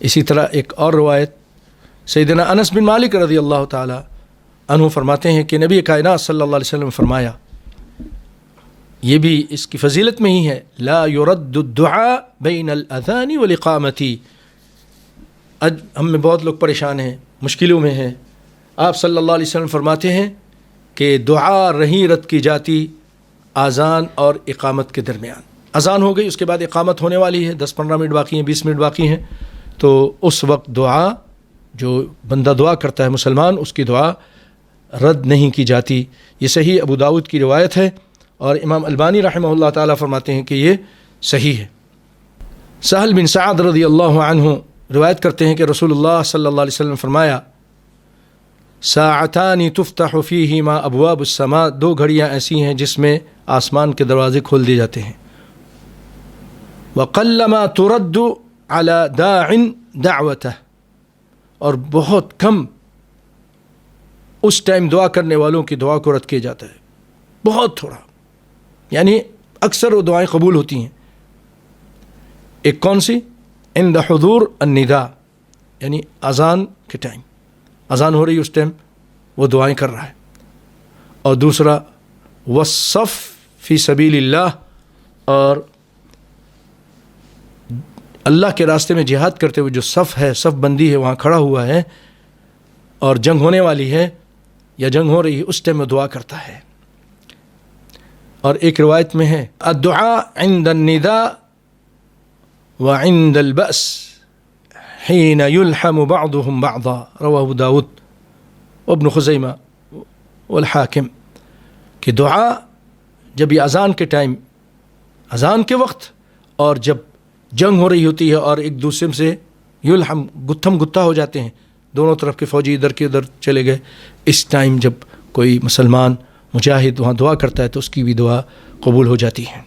اسی طرح ایک اور روایت سیدنا انس بن مالک رضی اللہ تعالی عنہ فرماتے ہیں کہ نبی کائنات صلی اللہ علیہ وسلم نے فرمایا، یہ بھی اس کی فضیلت میں ہی ہے، لا يرد الدعاء بین الاذان والاقامۃ. ہم میں بہت لوگ پریشان ہیں، مشکلوں میں ہیں. آپ صلی اللہ علیہ وسلم فرماتے ہیں کہ دعا نہیں رد کی جاتی اذان اور اقامت کے درمیان. اذان ہو گئی، اس کے بعد اقامت ہونے والی ہے، 10-15 منٹ باقی ہیں، 20 منٹ باقی ہیں، تو اس وقت دعا جو بندہ دعا کرتا ہے مسلمان، اس کی دعا رد نہیں کی جاتی. یہ صحیح ابو داؤد کی روایت ہے، اور امام البانی رحمہ اللہ تعالیٰ فرماتے ہیں کہ یہ صحیح ہے. سہل بن سعد رضی اللہ عنہ روایت کرتے ہیں کہ رسول اللہ صلی اللہ علیہ وسلم فرمایا، ساعتان تفتح فیہما ابواب السماء، 2 گھڑیاں ایسی ہیں جس میں آسمان کے دروازے کھول دیے جاتے ہیں. وقلما ترد على داع دعوته، اور بہت کم اس ٹائم دعا کرنے والوں کی دعا کو رد کیا جاتا ہے، بہت تھوڑا، یعنی اکثر وہ دعائیں قبول ہوتی ہیں. ایک کون سی؟ عند حضور النداء، یعنی اذان کے ٹائم، اذان ہو رہی اس ٹائم وہ دعائیں کر رہا ہے. اور دوسرا والصف فی سبیل اللہ، اور اللہ کے راستے میں جہاد کرتے ہوئے جو صف ہے، صف بندی ہے، وہاں کھڑا ہوا ہے اور جنگ ہونے والی ہے یا جنگ ہو رہی ہے، اس ٹائم میں دعا کرتا ہے. اور ایک روایت میں ہے الدعاء عند النداء وعند البأس حين يلحم بعضهم بعضا، رواه ابو داود وابن خزیمہ والحاکم. کہ دعا جب یہ اذان کے ٹائم، اذان کے وقت، اور جب جنگ ہو رہی ہوتی ہے اور ایک دوسرے سے یلحم، گتھم گتھا ہو جاتے ہیں، دونوں طرف کے فوجی ادھر کے ادھر چلے گئے، اس ٹائم جب کوئی مسلمان مجاہد وہاں دعا کرتا ہے تو اس کی بھی دعا قبول ہو جاتی ہے.